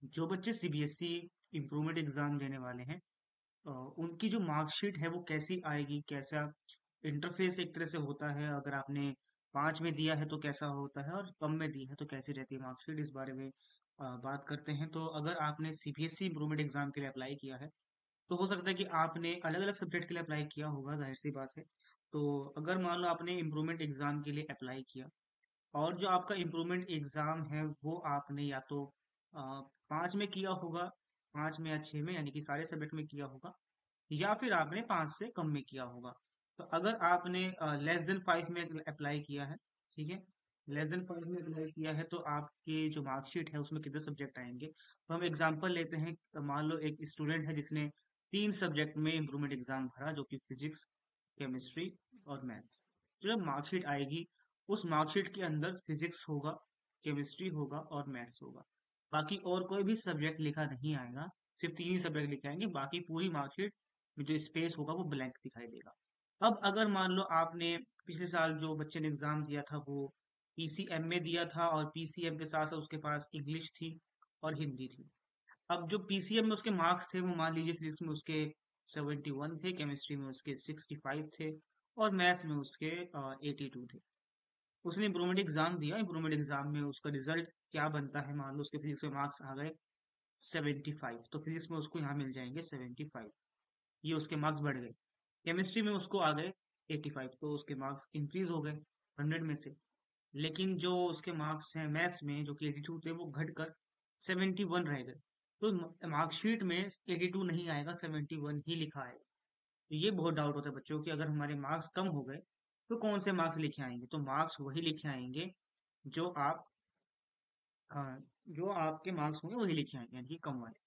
जो बच्चे CBSE improvement exam देने वाले हैं, उनकी जो मार्कशीट है वो कैसी आएगी, कैसा इंटरफेस एक तरह से होता है, अगर आपने 5 में दिया है तो कैसा होता है और कम में दी है तो कैसी रहती है मार्कशीट, इस बारे में बात करते हैं। तो अगर आपने सीबीएसई इम्प्रूवमेंट एग्जाम के लिए अप्लाई किया है तो हो सकता है कि आपने अलग अलग सब्जेक्ट के लिए अप्लाई किया होगा, जाहिर सी बात है। तो अगर मान लो आपने इम्प्रूवमेंट एग्जाम के लिए अप्लाई किया और जो आपका इम्प्रूवमेंट एग्जाम है वो आपने या तो 5 में किया होगा, 5 में या 6 में, यानी कि सारे सब्जेक्ट में किया होगा, या फिर आपने 5 से कम में किया होगा। तो अगर आपने लेस देन 5 में अप्लाई किया है, ठीक है, लेस देन 5 में अप्लाई किया है, तो आपकी जो मार्कशीट है उसमें कितने सब्जेक्ट आएंगे। तो हम एग्जांपल लेते हैं, मान लो एक स्टूडेंट है जिसने 3 सब्जेक्ट में इम्प्रूवमेंट एग्जाम भरा, जो कि फिजिक्स, केमिस्ट्री और मैथ्स। जो मार्कशीट आएगी उस मार्कशीट के अंदर फिजिक्स होगा, केमिस्ट्री होगा और मैथ्स होगा। बाकी और कोई भी सब्जेक्ट लिखा नहीं आएगा, सिर्फ 3 ही सब्जेक्ट लिखे आएंगे, बाकी पूरी मार्कशीट में जो स्पेस होगा वो ब्लैंक दिखाई देगा। अब अगर मान लो आपने पिछले साल जो बच्चे ने एग्जाम दिया था वो पीसीएम में दिया था, और पीसीएम के साथ साथ उसके पास इंग्लिश थी और हिंदी थी। अब जो पीसीएम में उसके मार्क्स थे वो मान लीजिए फिजिक्स में उसके 71 थे, केमिस्ट्री में उसके 65 थे और मैथ्स में उसके 82 थे। उसने इम्प्रूवमेंट एग्जाम दिया, इम्प्रूवमेंट एग्जाम में उसका रिजल्ट क्या बनता है, मान लो उसके फिजिक्स में मार्क्स आ गए 75, तो फिजिक्स में उसको यहाँ मिल जाएंगे 75, ये उसके मार्क्स बढ़ गए। केमिस्ट्री में उसको आ गए 85, तो उसके मार्क्स इंक्रीज हो गए 100 में से। लेकिन जो उसके मार्क्स हैं मैथ्स में जो कि 82 थे वो घटकर 71 रह गए। तो मार्कशीट में 82 नहीं आएगा, 71 ही लिखा आएगा। तो ये बहुत डाउट होता है बच्चों की, अगर हमारे मार्क्स कम हो गए तो कौन से मार्क्स लिखे आएंगे। तो मार्क्स वही लिखे आएंगे जो आप हाँ, जो आपके मार्क्स होंगे वही लिखे आएंगे, यानी कि कम वाले।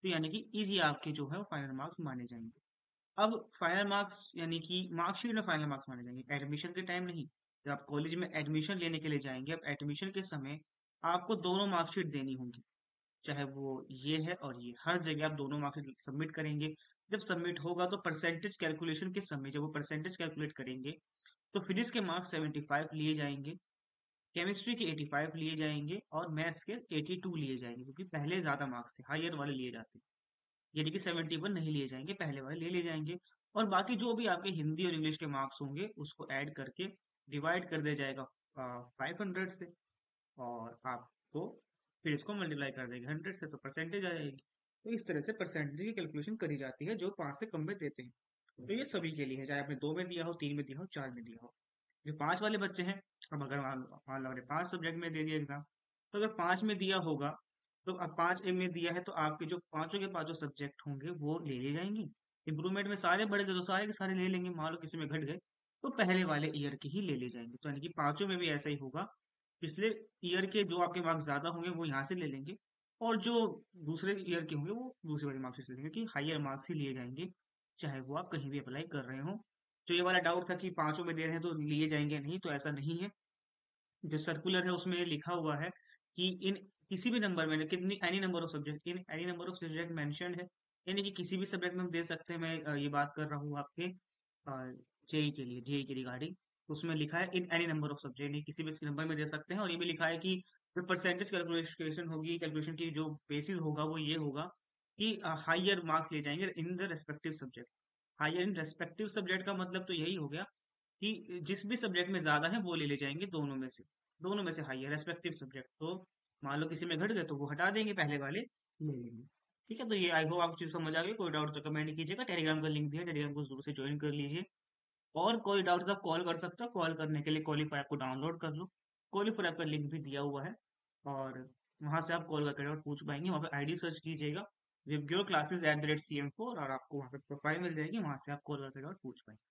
तो यानी कि इजी आपके जो है वो फाइनल मार्क्स माने जाएंगे। अब फाइनल मार्क्स यानी कि मार्कशीट में फाइनल मार्क्स माने जाएंगे, एडमिशन के टाइम नहीं। जब आप कॉलेज में एडमिशन लेने के लिए जाएंगे, अब एडमिशन के समय आपको दोनों मार्कशीट देनी होंगी, चाहे वो ये है और ये, हर जगह आप दोनों मार्कशीट सबमिट करेंगे। जब सबमिट होगा तो परसेंटेज कैलकुलेशन के समय जब वो परसेंटेज कैलकुलेट करेंगे तो फिजिक्स के मार्क्स 75 लिए जाएंगे, केमिस्ट्री के 85 लिए जाएंगे और मैथ्स के 82 लिए जाएंगे, क्योंकि पहले ज्यादा मार्क्स थे, हायर वाले लिए जाते हैं। यानी कि 71 नहीं लिए जाएंगे, पहले वाले ले लिए जाएंगे। और बाकी जो भी आपके हिंदी और इंग्लिश के मार्क्स होंगे उसको ऐड करके डिवाइड कर दिया जाएगा 500 से, और आपको फिर इसको मल्टीप्लाई कर देंगे 100 से, तो परसेंटेज आ जाएगी। तो इस तरह से परसेंटेज की कैलकुलेशन करी जाती है जो 5 से कम में देते हैं। तो ये सभी के लिए है, चाहे आपने 2 में दिया हो, 3 में दिया हो, 4 में दिया हो। जो 5 वाले बच्चे हैं, अब अगर मान लो आपने 5 सब्जेक्ट में दे दिया एग्जाम, तो अगर 5 में दिया होगा, तो अब 5 में दिया है तो आपके जो पांचों के पांचों सब्जेक्ट होंगे वो ले लिए जाएंगे। इम्प्रूवमेंट में सारे बढ़ गए तो सारे के सारे ले लेंगे, मान लो किसी में घट गए तो पहले वाले ईयर के ही ले लिए जाएंगे। तो यानी कि पांचों में भी ऐसा ही होगा, पिछले ईयर के जो आपके मार्क्स ज्यादा होंगे वो यहाँ से ले लेंगे, और जो दूसरे ईयर के होंगे वो दूसरे वाले मार्क्स से लेंगे, कि हायर मार्क्स ही लिए जाएंगे, चाहे वो आप कहीं भी अप्लाई कर रहे हो। जो ये वाला डाउट था कि पांचों में दे रहे हैं तो लिए जाएंगे नहीं, तो ऐसा नहीं है। जो सर्कुलर है उसमें लिखा हुआ है कि इन किसी भी नंबर में, कितनी any number of subject, in any number of subject mentioned है, यानी कि किसी भी सब्जेक्ट में हम दे सकते हैं। मैं ये बात कर रहा हूँ आपके जेई के लिए, जेई की रिगार्डिंग। उसमें लिखा है in any number of subject, किसी भी नंबर में दे सकते हैं। और ये भी लिखा है कि जो परसेंटेज कैलकुलेशन होगी, कैलकुलेशन की जो बेसिस होगा वो ये होगा कि हायर मार्क्स ले जाएंगे in the respective subject. Higher in respective subject का मतलब तो यही हो गया कि जिस भी सब्जेक्ट में ज्यादा है वो ले ले जाएंगे, दोनों में से हाई है रेस्पेक्टिव सब्जेक्ट। तो मान लो किसी में घट गए तो वो हटा देंगे, पहले वाले ले लेंगे। ठीक है, तो ये आई होप आपको चीज समझ आ गई। कोई डाउट तो कमेंट कीजिएगा, टेलीग्राम का लिंक दिया, टेलीग्राम को जरूर से ज्वाइन कर लीजिए। और कोई डाउट आप कॉल कर सकते हो, कॉल करने के लिए क्वालिफाई ऐप को डाउनलोड कर लो, क्वालिफाई ऐप का लिंक भी दिया हुआ है, और वहां से आप कॉल करके डाउट पूछ पाएंगे। वहाँ पे आईडी सर्च कीजिएगा विबग्यो क्लासेस @CM4, और आपको वहाँ पे प्रोफाइल मिल जाएगी, वहां से आप कॉल करके डाउट पूछ पाएंगे।